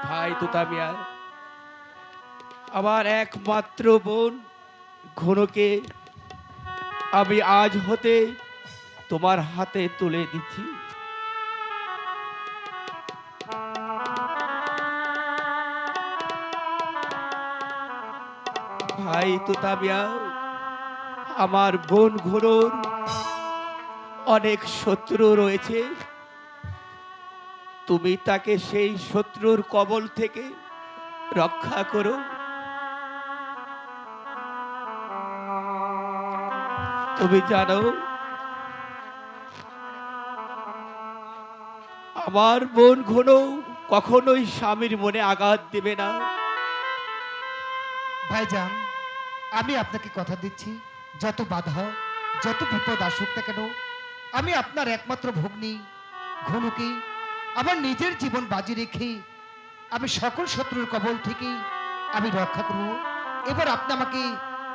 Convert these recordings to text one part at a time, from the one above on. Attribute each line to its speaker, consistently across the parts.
Speaker 1: ভাই তোতা মিয়া, আমার একমাত্র বোন ঘনকে আমি আজ হতে তোমার হাতে তুলে দিচ্ছি। ভাই তোতা মিয়া, আমার বোন ঘনর অনেক শত্রু রয়েছে। তুমি তাকে সেই শত্রুর কবল থেকে রক্ষা করো। তুমি জানো আমার বোন ঘন কখনোই স্বামীর মনে আঘাত দেবে না।
Speaker 2: ভাইজান, আমি আপনাকে কথা দিচ্ছি, যত বাধা, যত বিপদ আসুক না কেন, আমি আপনার একমাত্র ভগ্নী ঘনুকে আমার নিজের জীবন বাজি রেখে আমি সকল শত্রুর কবল থেকে আমি রক্ষা করব। এবার আপনি আমাকে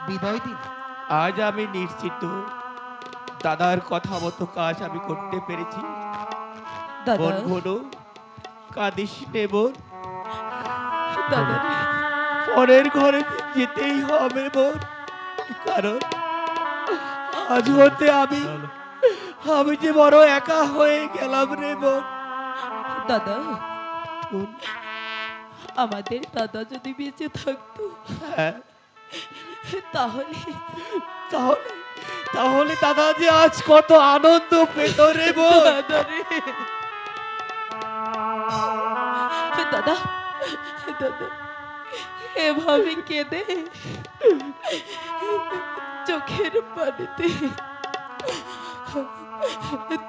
Speaker 2: বিদায় দিন।
Speaker 1: আজ আমি নিশ্চিত দাদার কথা মতো কাজ আমি করতে পেরেছি।
Speaker 3: দাদা,
Speaker 1: বোন ঘন, কাঁদিস নে বোন,
Speaker 3: দাদা রে,
Speaker 1: পরের ঘরে যেতেই হবে বোন। কারণ আজ হতে আমি আমি যে বড় একা হয়ে গেলাম রে বোন।
Speaker 3: দাদা,
Speaker 1: বোন,
Speaker 3: আমাদের দাদা যদি বেঁচে থাকতো
Speaker 1: হ্যাঁ,
Speaker 3: তাহলে
Speaker 1: তাহলে তাহলে দাদা যে আজ কত আনন্দ পেত রে বোন।
Speaker 3: দাদা রে, দাদা, দাদা, এভাবে কেঁদে চোখের পানিতে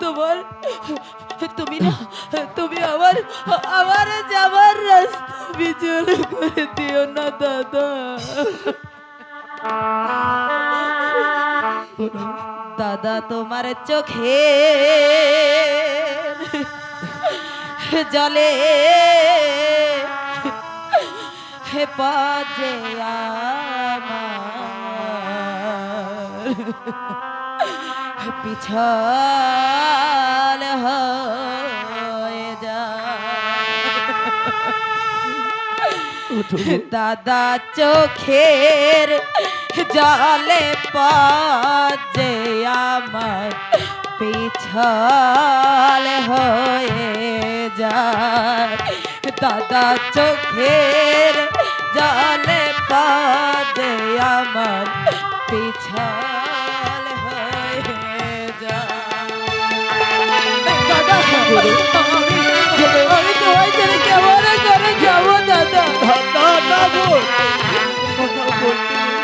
Speaker 3: তোমার তুমি না তুমি আমার আমার যাবার রাস্তা বিচল করে দিও না দাদা। দাদা, তোমার চোখে জলে হে পাজে আমার পিছল হয়ে যায়। দাদা, চোখের জলে পাজে আমার পিছল হয়ে যায়। দাদা, চোখের জলে পাজে আমার পিছল হয়ে যায়। দাদা, আমি তোমায় ছেড়ে কেমন করে যাবো দাদা?
Speaker 1: না না বোন, কথা বলতে নেই।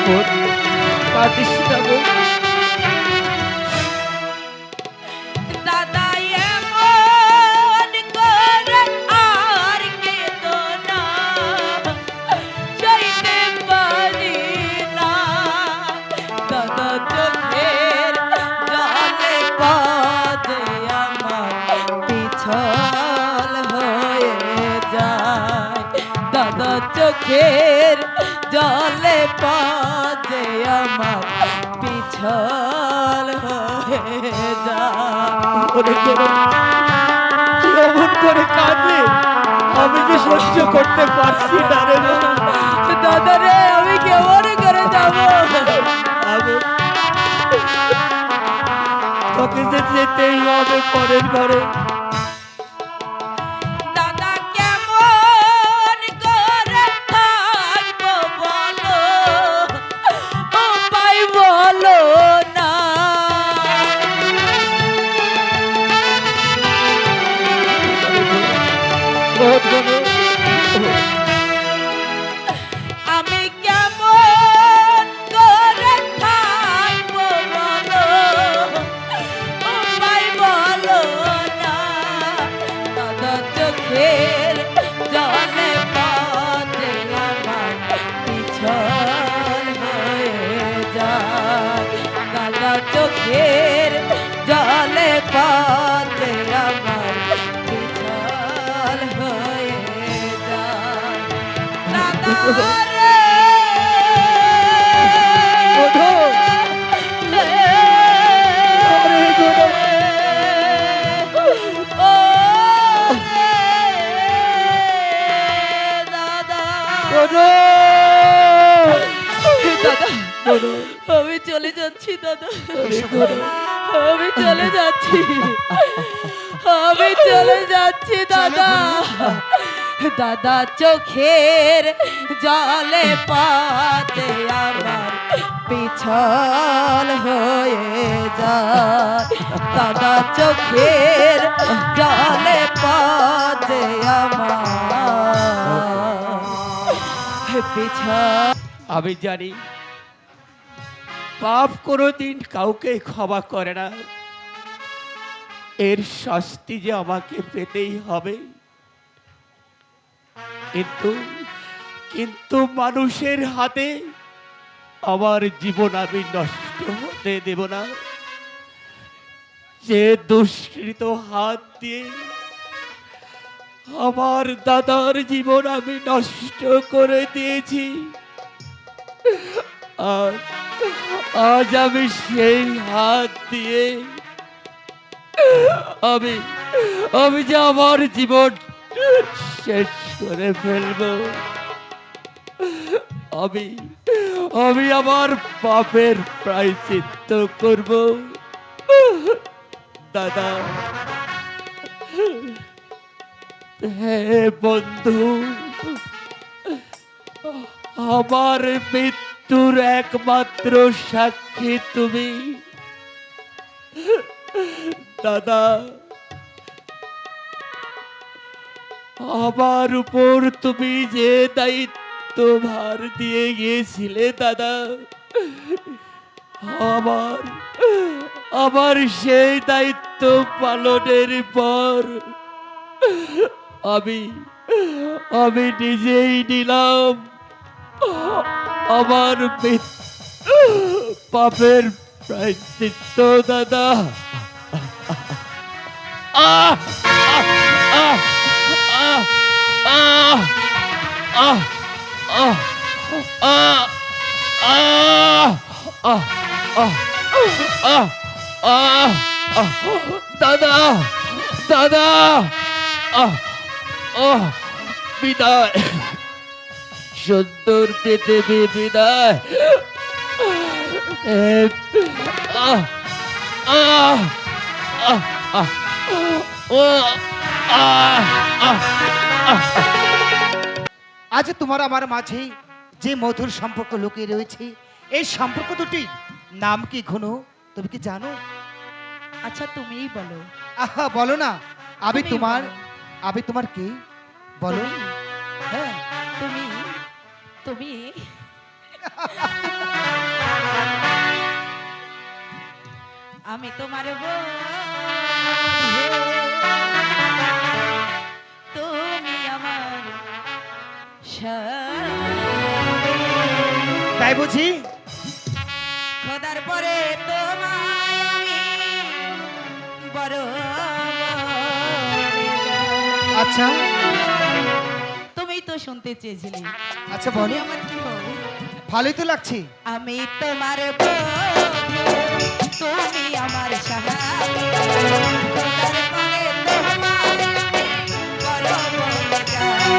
Speaker 1: বোন, কাঁদিস না বোন।
Speaker 3: চোখের জলে পাজে আমার পিছল হয়ে যায়।
Speaker 1: মনে করো কি অমন করে কাঁদে, আমি যে সহ্য করতে পারছি না রে বোন।
Speaker 3: দাদা রে, আমি কেমন করে যাবো?
Speaker 1: আমি তোকে যে যেতেই হবে পরের ঘরে।
Speaker 3: দাদা, কেমন করে থাকবো বলো, উপায় বলো না।
Speaker 1: বোন ঘন,
Speaker 3: আমি কেমন করে থাকবো বলো, উপায় বলো না। দাদা, চোখের জলে পাতে আমার পিছল হয়ে যায়। দাদা, চোখের জলে পাতে আমার পিছল হয়ে
Speaker 1: ওঠো। আরে গোনা। গোনা। গোনা।
Speaker 3: আমি চলে যাচ্ছি দাদা,
Speaker 1: আরে গোনা।
Speaker 3: আমি চলে যাচ্ছি, আমি চলে যাচ্ছি দাদা। দাদা চোখের জলে পাতে আমার পিছল হয়ে যায়। দাদা চোখের জলে পাতে আমার পিছল।
Speaker 1: আমি জানি পাপ কোনোদিন কাউকে ক্ষমা করে না, এর শাস্তি যে আমাকে পেতেই হবে। কিন্তু কিন্তু মানুষের হাতে আমার জীবন আমি নষ্ট হতে দেব না। যে দুষ্কৃত হাত দিয়ে আমার দাদার জীবন আমি নষ্ট করে দিয়েছি, আজ আজ আমি সেই হাত দিয়ে আমি আমি যে আমার জীবন শেষ করে ফেলবো। আমি আমি আমার পাপের প্রায়শ্চিত্ত করব। দাদা, হে বন্ধু, আমার মৃত্যুর একমাত্র সাক্ষী তুমি। দাদা, আমার উপর তুমি যে দায়িত্ব ভার দিয়ে গিয়েছিলে দাদা, আমার আমার সেই দায়িত্ব পালনের পর আমি আমি নিজেই নিলাম আমার পাপের প্রায়শ্চিত্ত। দাদা, আহ আহ আহ আহ আহ আহ আহ আহ আহ আহ আহ দাদা, দাদা, বিদায়, সুন্দর পৃথিবী বিদায়। আহ আহ আহ আহ
Speaker 2: আজ তোমার আমার মাঝে যে মধুর সম্পর্ক লুকিয়ে রয়েছে, এই সম্পর্ক দুটির নাম কি ঘন, তুমি কি জানো?
Speaker 3: আচ্ছা তুমিই বলো।
Speaker 2: আহা, বলো না। আমি
Speaker 3: তুমিই
Speaker 2: তোমার
Speaker 3: বলো।
Speaker 2: আমি তোমার কে বলো?
Speaker 3: তুমি?
Speaker 2: হ্যাঁ,
Speaker 3: তুমি তুমি আমি তোমার বন্ধু, তুমি আমার সাথী।
Speaker 2: তাই বুঝি?
Speaker 3: খোদার পরে তোমায় আমি বড় বলে যাই।
Speaker 2: আচ্ছা
Speaker 3: তুমি তো শুনতে চেয়েছিলে,
Speaker 2: আচ্ছা,
Speaker 3: তুমি
Speaker 2: বলো।
Speaker 3: আমার কি হও?
Speaker 2: ভালোই তো লাগছে।
Speaker 3: আমি তোমার বন্ধু, তুমি আমার সাহায্য। খোদার পরে তোমায় আমি বড় বলে যাই।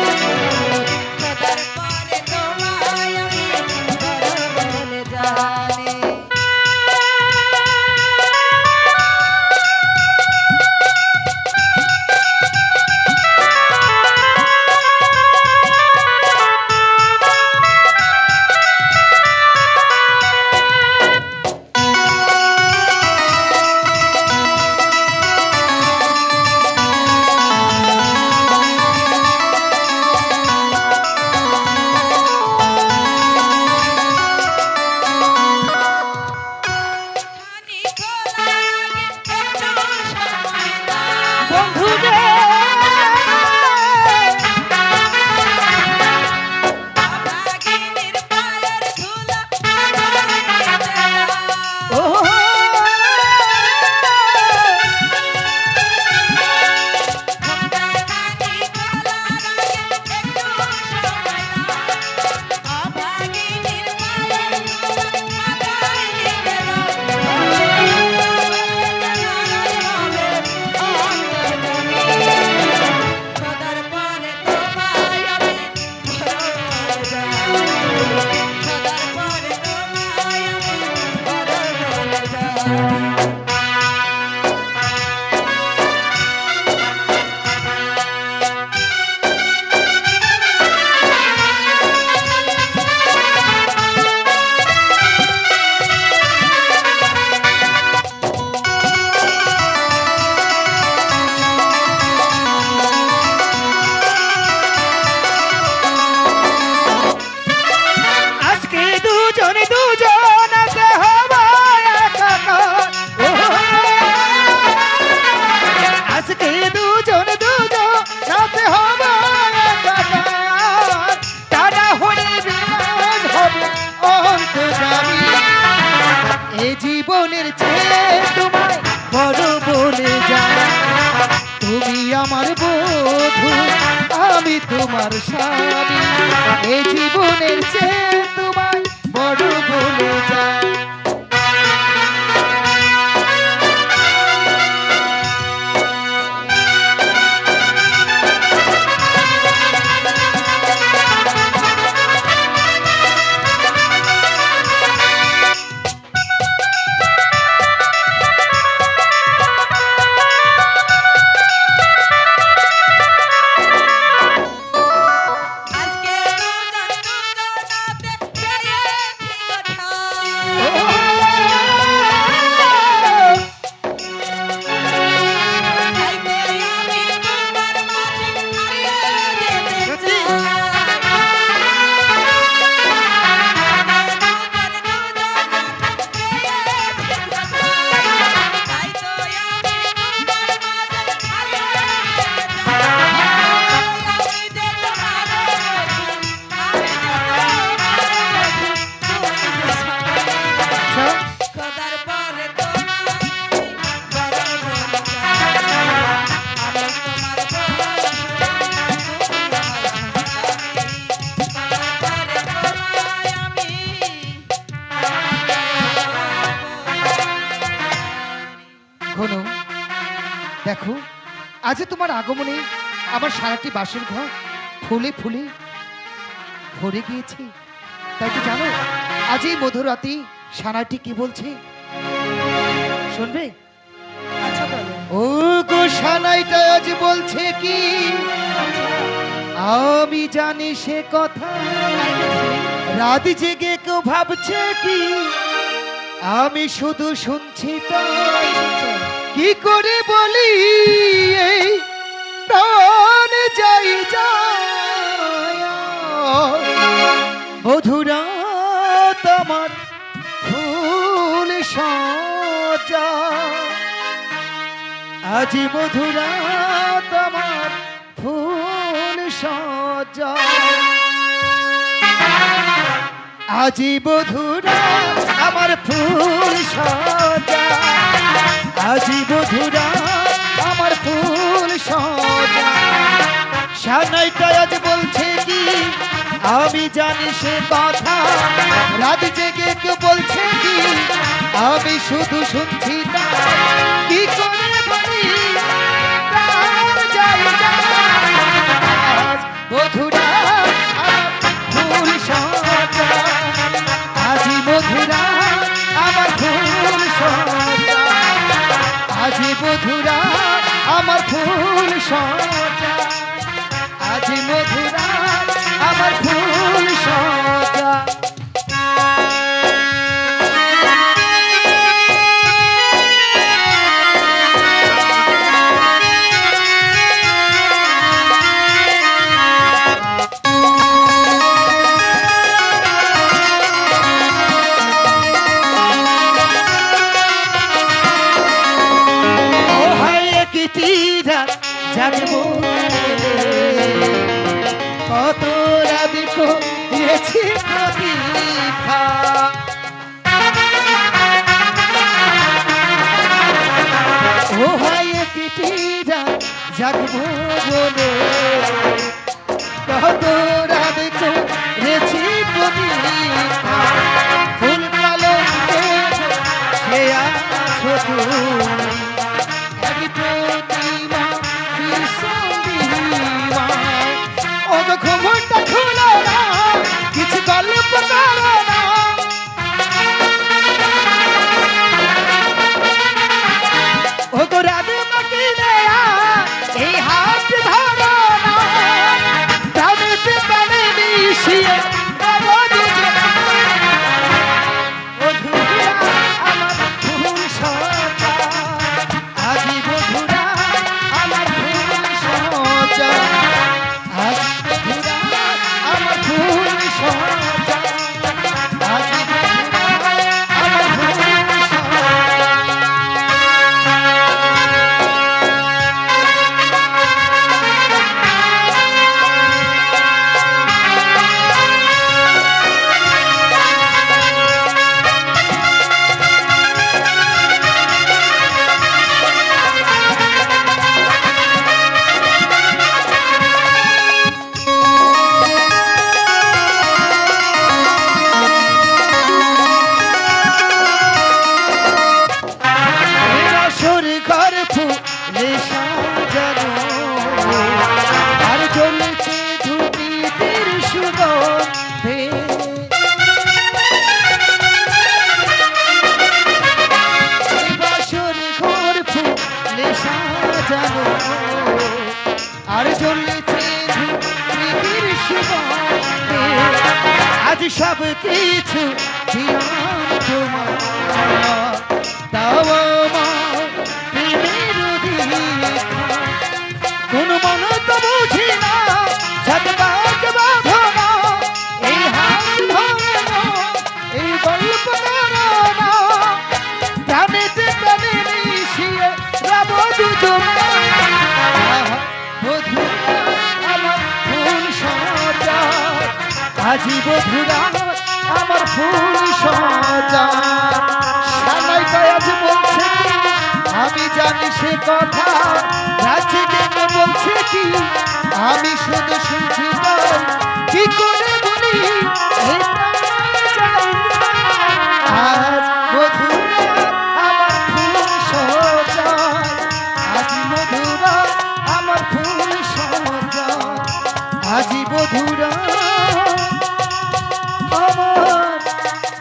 Speaker 3: খোদার পরে তোমায় আমি বড় বলে যাই।
Speaker 2: তোমার স্বামী, এই জীবনের চেয়ে তোমায় বড় বলে যায়।
Speaker 3: আজকে দুজন দুজনাতে পেয়েছি কথা। তাই করে আমি তোমার মাঝে হারিয়ে যেতে চাই। তাই তো আমি তোমার মাঝে হারিয়ে যেতে চাই। আমি যে তোমার
Speaker 2: আচ্ছা,
Speaker 3: খোদার পরে তোমায় বড় বলে চাই। আমি তোমার বড় তুমি আমার সন্তানী। খোদার পরে তোমায় আমি
Speaker 2: ঘন, দেখো আজ তোমার আগমনে আমার সারাটি বাসর ঘর ফুলে ফুলে ভরে গিয়েছে। তাই তো জানো আজ এই মধুরাতে সানাটি কি বলছে শুনবে?
Speaker 3: আচ্ছা বলো।
Speaker 2: ও গো সানাইটা আজ বলছে কি, আমি জানি সে কথা, রাত জেগে কেউ ভাবছে কি, আমি শুধু শুনছি তাই। কি করে বলি এই প্রাণ যাই যায়, মধুরা তোমার ফুল সজা, আজি মধুরা তোমার ফুল সজা, আজি মধুরা আমার ফুল সজা, আজি মধুরা আমার ফুল সজা। সানাইটা আজ বলছে কি, আমি জানি সে কথা, রাত জেগে কেউ বলছে কি, আমি শুধু শুনছি তা। কি করে বলি প্রাণ যাই যায়, মধুরা আমার ফুল সজা, আজি মধুরা আমার ফুল সজা, আজি মধুরা আমার ফুল সজা, আজি মধুরা আমার ফুল সজা। ও হায় একটি রাত জাগবো কত রাত করেছি প্রতীক্ষা, ও হায় একটি রাত জাগবো বলে কত রাত করেছি প্রতীক্ষা, ফুল পালকে সে আছো তুমি, এক প্রতিমা বিসর্জিমা। ও গো ঘুমটা খুলো না, কিছু গল্প করো না, ও গো রাত মাকে দেয়া এই হাত ধরো না, প্রাণেতে প্রাণে মিশিয়ে বলো দুজনা। মধুরা আমার ফুল সজা, আজি মধুরা আমার ফুল সজা, আজি মধুরা বন্ধে আজ সব কিছু দিলাম তোমার দাও আমার প্রেমের অধিকার কোন মনে তো বুঝি না ছটকাক বাঁধো না এই হাত ধরে না এই গল্প করো না প্রাণীতে প্রাণী মিশিয়ে রব দুজনে বধুরা আমার ফুল সজা আজি বধুরা আমার ফুল সজা সানাই আজ বলছে কি আমি জানি সে কথা রাজি ডেকে বলছে কি আমি শুধু শুনছি তাই কি করে বলি এই প্রাণ যায় না। আজ বধুরা আমার ফুল সজায় আজি বধুরা আমার ফুল সজায় আজি বধুরা আমার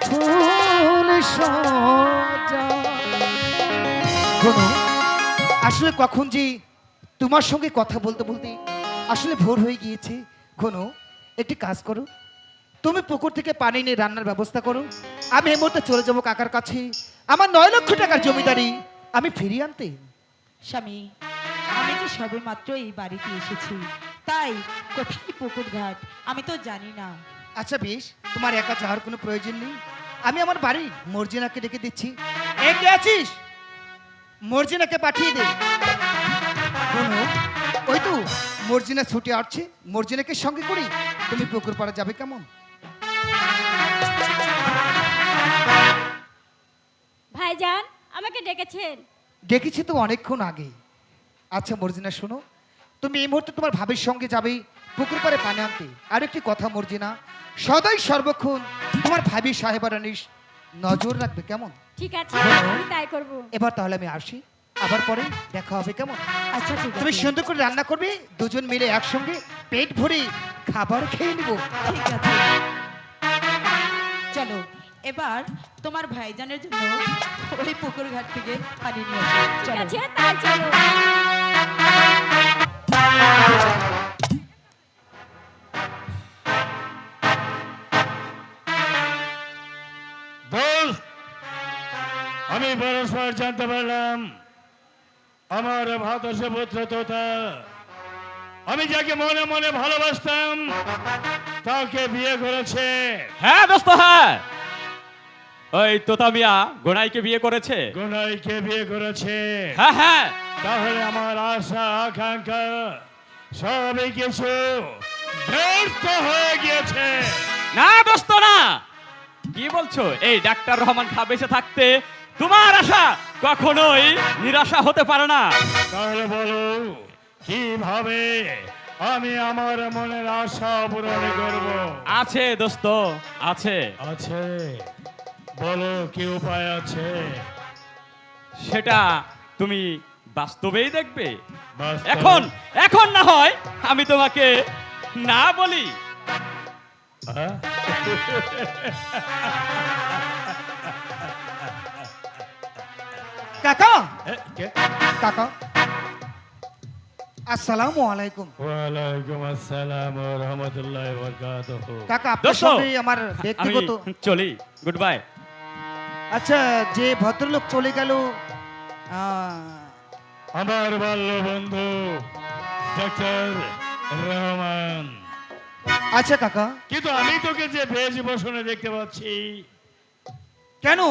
Speaker 2: ফুল সজায় শোনো, আসলে কখন যে তোমার সঙ্গে কথা বলতে বলতে আসলে ভোর হয়ে গিয়েছে। ঘনো, একটি কাজ করো, তুমি পুকুর থেকে পানি নিয়ে রান্নার ব্যবস্থা করো, আমি এই মুহূর্তে চলে যাবো কাকার কাছে। আমার 9 লক্ষ টাকার জমিদারি আমি ফিরিয়ে আনতে।
Speaker 3: স্বামী, আমি যে সবে মাত্র এই বাড়িতে এসেছি, তাই কোথায় পুকুর ঘাট আমি তো জানি না।
Speaker 2: আচ্ছা বেশ, তোমার একা যাওয়ার কোনো প্রয়োজন নেই, আমি আমার বাড়ির মর্জিনাকে ডেকে দিচ্ছি। এ কে আছিস? মর্জিনাকে পাঠিয়ে দে। শোনো, ওই তো মর্জিনা ছুটে আসছে, মর্জিনাকে সঙ্গে করি তুমি পুকুর পাড়ে যাবে কেমন?
Speaker 4: ভাইজান, আমাকে ডেকেছেন?
Speaker 2: ডেকেছি তো অনেকক্ষণ আগে। আচ্ছা মর্জিনা শোনো, তুমি এই মুহূর্তে তোমার ভাবির সঙ্গে যাবে পুকুর পাড়ে পানি আনতে। আর একটি কথা মর্জিনা, সদাই সর্বক্ষণ তোমার ভাবি সাহেবা রানীর নজর রাখবে কেমন?
Speaker 4: ঠিক আছে, আমি তাই করব।
Speaker 2: এবার তাহলে আমি আসি, আবার পরে দেখা হবে কেমন?
Speaker 3: আচ্ছা ঠিক
Speaker 2: তুমি
Speaker 3: আছে,
Speaker 2: সুন্দর করে রান্না করবে, দুজন মিলে একসঙ্গে পেট ভরে খাবার খেয়ে নিব।
Speaker 3: ঠিক আছে। চলো এবার তোমার ভাইজানের জন্য ওই পুকুর ঘাট থেকে পানি নিয়ে আসি।
Speaker 4: ঠিক
Speaker 3: চলো।
Speaker 4: আছে, তাই চলো।
Speaker 5: দোস্ত, আমি পরস্পর জানতে পারলাম আমার ভাতসে পুত্র তোতা, আমি যাকে মনে মনে ভালোবাসতাম তাকে বিয়ে করেছে।
Speaker 6: হ্যাঁ দোস্ত, হ্যাঁ, ওই তোতা মিয়া গোনাইকে বিয়ে করেছে।
Speaker 5: গুনাইকে বিয়ে করেছে।
Speaker 6: হ্যাঁ হ্যাঁ,
Speaker 5: তাহলে আমার আশা আকাঙ্ক্ষা সবই কিছু ব্যর্থ হয়ে গিয়েছে।
Speaker 6: না দোস্ত না, কি বলছো? এই ডাক্তার রহমান খা বেঁচে থাকতে তোমার আশা কখনোই নিরাশা হতে পারে না।
Speaker 5: তাহলে বলো কিভাবে আমি আমার মনের আশা পূরণ করব?
Speaker 6: আছে দোস্ত, আছে।
Speaker 5: আছে, বলো কি উপায় আছে?
Speaker 6: সেটা তুমি বাস্তবেই দেখবে।
Speaker 5: বাস্তব?
Speaker 6: এখন এখন না হয় আমি তোমাকে না বলি।
Speaker 5: হ্যাঁ?
Speaker 2: কাকা,
Speaker 5: এ, কে?
Speaker 2: কাকা, আসসালামু আলাইকুম।
Speaker 5: ওয়ালাইকুম আসসালাম ওয়া রাহমাতুল্লাহি ওয়া বারাকাতুহু।
Speaker 2: কাকা, আপনার
Speaker 6: দোস্ত,
Speaker 2: সঙ্গে আমার
Speaker 6: আমি
Speaker 2: ব্যক্তিগত।
Speaker 6: চলি, গুড বাই।
Speaker 2: আচ্ছা, যে ভদ্রলোক চলে গেল,
Speaker 5: আমার বাল্য বন্ধু ডাক্তার রহমান।
Speaker 2: আচ্ছা কাকা,
Speaker 5: কিন্তু আমি তোকে যে বেশ বসনে দেখতে পাচ্ছি,
Speaker 2: কেন?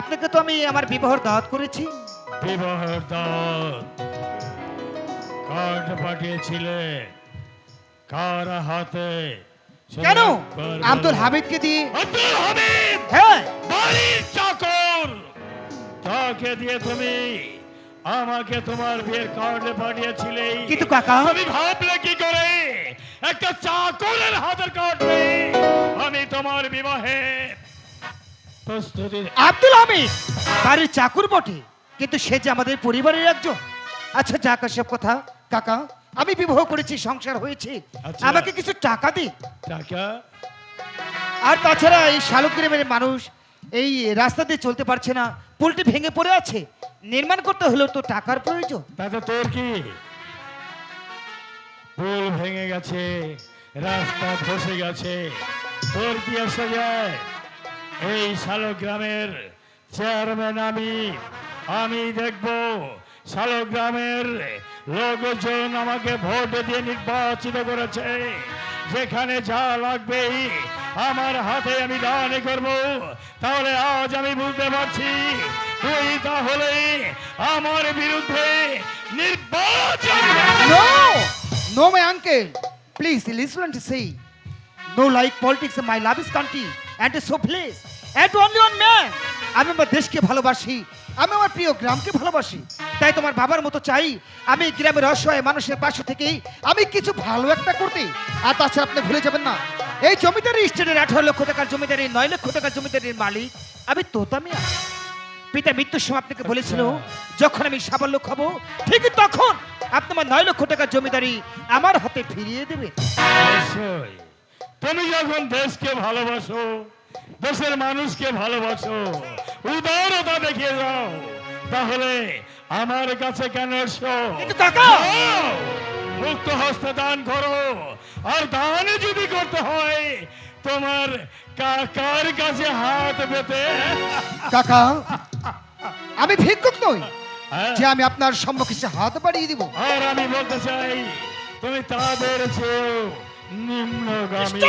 Speaker 2: আপনাকে তো আমি আমার বিবাহর দাওয়াত করেছি।
Speaker 5: বিবাহের দাওয়াত কার্ড পাঠিয়েছিলে কার হাতে? সেটা
Speaker 2: কেন?
Speaker 5: একবার
Speaker 2: আব্দুল
Speaker 5: বলো।
Speaker 2: হামিদকে দিয়ে।
Speaker 5: আব্দুল হামিদ
Speaker 2: হ্যাঁ,
Speaker 5: বাড়ির চাকর, তাকে দিয়ে তুমি আমাকে তোমার বিয়ের কার্ডে পাঠিয়েছিলে।
Speaker 2: কিন্তু কাকা,
Speaker 5: তুমি ভাবলে কি করে একটা চাকরের হাতের কার্ড নেই আমি তোমার বিবাহে প্রস্তুতি?
Speaker 2: আব্দুল হামিদ বাড়ির চাকর বটে, কিন্তু সে যে আমাদের পরিবারের একজন। আচ্ছা যাক সব কথা, কাকা আমি বিবাহ করেছি, সংসার হয়েছে,
Speaker 5: আচ্ছা।
Speaker 2: আমাকে কিছু টাকা দিন।
Speaker 5: টাকা?
Speaker 2: আর তাছাড়া এই শালক গ্রামের মানুষ এই রাস্তা দিয়ে চলতে পারছে না, পুলটি ভেঙে পড়ে আছে, নির্মাণ করতে হলেও তো টাকার প্রয়োজন।
Speaker 5: তাতে তোর কি? পুল ভেঙে গেছে, রাস্তা ধসে গেছে, তোর কি আসা যায়? এই শালগ্রামের চেয়ারম্যান আমি দেখব শালগ্রামের লোকজন আমাকে ভোট দিয়ে নির্বাচিত করেছে, যেখানে যা লাগবে আমার হাতে আমি দান করব। তাহলে আজ আমি বুঝতে পারছি তুই তাহলে আমার বিরুদ্ধে নির্বাচন।
Speaker 2: No! No, my uncle. Please listen to say. No like politics in my love is country. And so please. And only one man. আমি আমার দেশকে ভালোবাসি, আমি আমার প্রিয় গ্রামকে ভালোবাসি। তাই তোমার বাবার মতো চাই আমি গ্রামের অসহায় মানুষের পাশে থেকে আমি কিছু ভালো একটা করতে। আর তাছাড়া আপনি ভুলে যাবেন না, এই জমিদারি স্টেটের 18 লক্ষ টাকার জমিদারি, 9 লক্ষ টাকার জমিদারির মালিক আমি তোতা মিয়া। পিতা মৃত্যুর সময় আপনাকে বলেছিল যখন আমি সাফল্য খাবো ঠিক তখন আপনি আমার 9 লক্ষ টাকার জমিদারি আমার হাতে ফিরিয়ে দেবেন।
Speaker 5: অবশ্যই। তুমি যখন দেশকে ভালোবাসো, দেশের মানুষকে ভালোবাসো, উদারতা দেখিয়ে যাও, তাহলে আমার কাছে কেন এসো?
Speaker 2: কিন্তু কাকা!
Speaker 5: যাও, মুক্ত হস্তে দান করো। আর দান যদি করতে হয় তোমার কাকার কাছে হাত পেতে।
Speaker 2: কাকা, আমি ভিক্ষুক নই
Speaker 5: হ্যাঁ?
Speaker 2: যে আমি আপনার সম্মুখে এসে হাত বাড়িয়ে দিব।
Speaker 5: আর আমি বলতে চাই তুমি তাদের চেয়েও নিম্নগামী।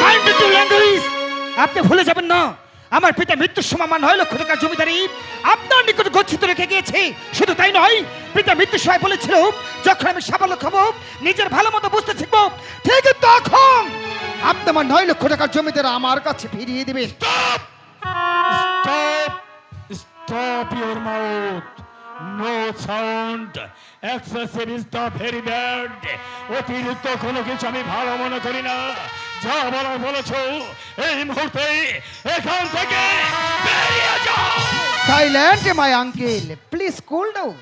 Speaker 2: Mind your language! আপনি ভুলে যাবেন না আমার পিতা মৃত্যুর সময় আমার 9 লক্ষ টাকার জমিদারি আপনার নিকট গচ্ছিত রেখে গিয়েছে। শুধু তাই নয়, পিতা মৃত্যুর সময় বলেছিল যখন আমি সাফল্য খাবো নিজের ভালো মতো বুঝতে শিখবো ঠিক তখন আপনি আমার 9 লক্ষ টাকার জমিদারি আমার কাছে ফিরিয়ে দেবেন।
Speaker 5: Stop your mouth. No sound. Excessive is the very bad. অতিরিক্ত কোনো কিছু আমি ভালো মনে করি না। যা বলার বলেছো এই মুহূর্তে এখান থেকে বেরিয়ে যাও।
Speaker 2: Silent my uncle, please cool down.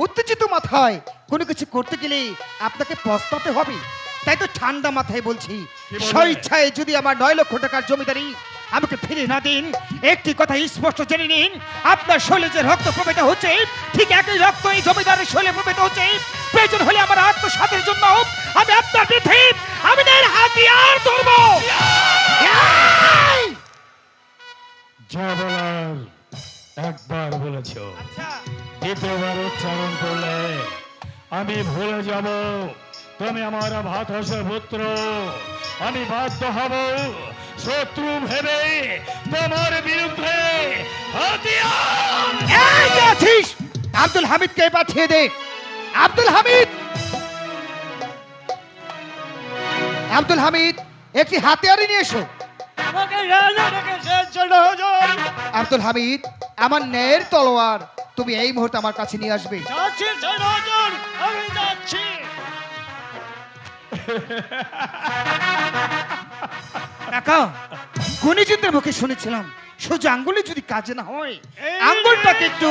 Speaker 2: উত্তেজিত মাথায় কোনো কিছু করতে গেলে আপনাকে পস্তাতে হবে, তাই তো ঠান্ডা মাথায় বলছি
Speaker 5: বলবে?
Speaker 2: স্বেচ্ছায় যদি আমার 9 লক্ষ টাকার জমিদারি আমাকে ফিরে না দিন, একটি কথা স্পষ্ট জেনে নিন, আপনার শরীরে যে রক্ত প্রবাহিত হচ্ছে ঠিক একই রক্ত এই জমিদারের শরীরে প্রবাহিত হচ্ছে। প্রয়োজন হলে আমার আত্মসাতের জন্য আমি আপনার বিরুদ্ধে আমি হাতিয়ার ধরবো।
Speaker 5: যা বলার একবার বলেছ, দ্বিতীয়বার উচ্চারণ করলে আমি ভুলে যাব তুমি আমার ভাতস পুত্র। আমি বাধ্য হব শত্রু ভেবে তোমার বিরুদ্ধে হাতিয়ার।
Speaker 2: এই যে আছিস, আব্দুল হামিদকে পাঠিয়ে দে। আব্দুল হামিদ, আব্দুল হামিদ, একটি হাতিয়ার নিয়ে এসো।
Speaker 1: আমাকে রাজা রেখেছেন ছোট হুজুর।
Speaker 2: আব্দুল হামিদ, আমার ন্যায়ের তলোয়ার তুমি এই মুহূর্তে আমার কাছে নিয়ে আসবে।
Speaker 1: যাচ্ছি ছোট হুজুর, আমি যাচ্ছি।
Speaker 2: কাকা, গুণীজনদের মুখে শুনেছিলাম সোজা আঙ্গুলে যদি কাজে না হয় আঙ্গুলটাকে একটু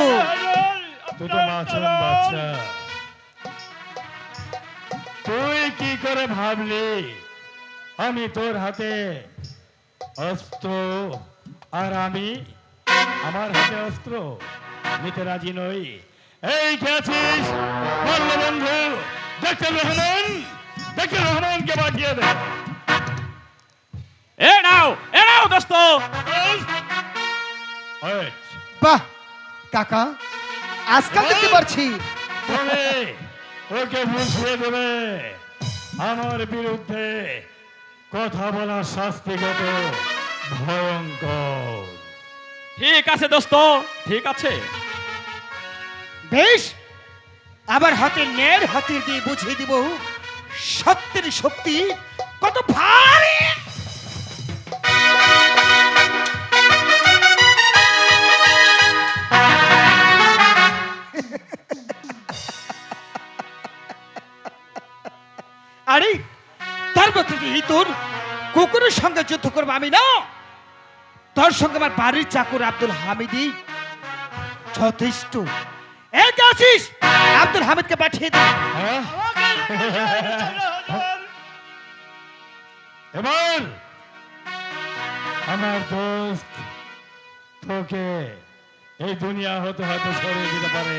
Speaker 5: তুই তো মাছুম বাচ্চা, তুই কি করে ভাবলি আমি তোর হাতে অস্ত্র আর আমি আমার হাতে অস্ত্র নিতে রাজি নই। এই কে আছিস? বললো বন্ধু ডাক্তার রহমানকে পাঠিয়ে দে।
Speaker 6: এ নাও দোস্ত।
Speaker 5: Wait,
Speaker 2: বাহ কাকা, আজকাল দেখতে পারছি
Speaker 5: তবে ওকে বুঝিয়ে দেবে আমার বিরুদ্ধে কথা বলা শাস্তিগত ভয়ঙ্কর।
Speaker 6: ঠিক আছে দোস্ত, ঠিক আছে।
Speaker 2: বেশ, আবার হাতে ন্যায়ের হাতির দিয়ে বুঝিয়ে দিব সত্যের শক্তি কত ভারী। আরে তার মধ্যে এই তোর কুকুরের সঙ্গে যুদ্ধ করবো আমি না, তোর সঙ্গে আমার বাড়ির চাকর আব্দুল হামিদই যথেষ্ট। এই কে আছিস? আব্দুল হামিদকে পাঠিয়ে দে।
Speaker 5: হ্যাঁ? এবার আমার দোস্ত তোকে এই দুনিয়া হতে হয়তো সরিয়ে দিতে পারে,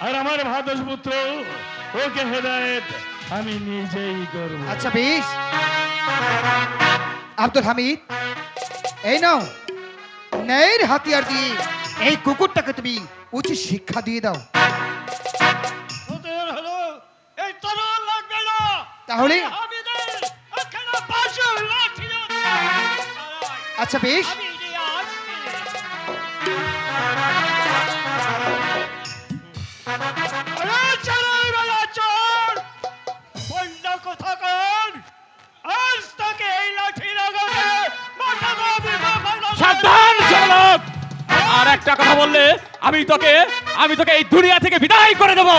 Speaker 5: আর আমার ভাদস পুত্র ওকে হেদায়েত আমি নিজেই করব।
Speaker 2: আচ্ছা বেশ, আব্দুল হামিদ, এই নাও ন্যায়ের হাতিয়ার দিয়ে এই কুকুরটাকে তুমি উচিত শিক্ষা দিয়ে দাও।
Speaker 5: ওদের হলো এই তরোয়াল লাগবে না।
Speaker 2: তাহলে
Speaker 5: হামিদের এখানে বাঁশের লাঠি আছে।
Speaker 2: আচ্ছা বেশ,
Speaker 5: আমি নিয়ে আসছি। আরে চোরের বেলা চোর! বন্যা কোথাকার! আজ তোকে এই লাঠি লাগাবে মাথা গভীর
Speaker 6: সাবধান চালক! আর একটা কথা বললে আমি তোকে এই দুনিয়া থেকে বিদায় করে দেবো।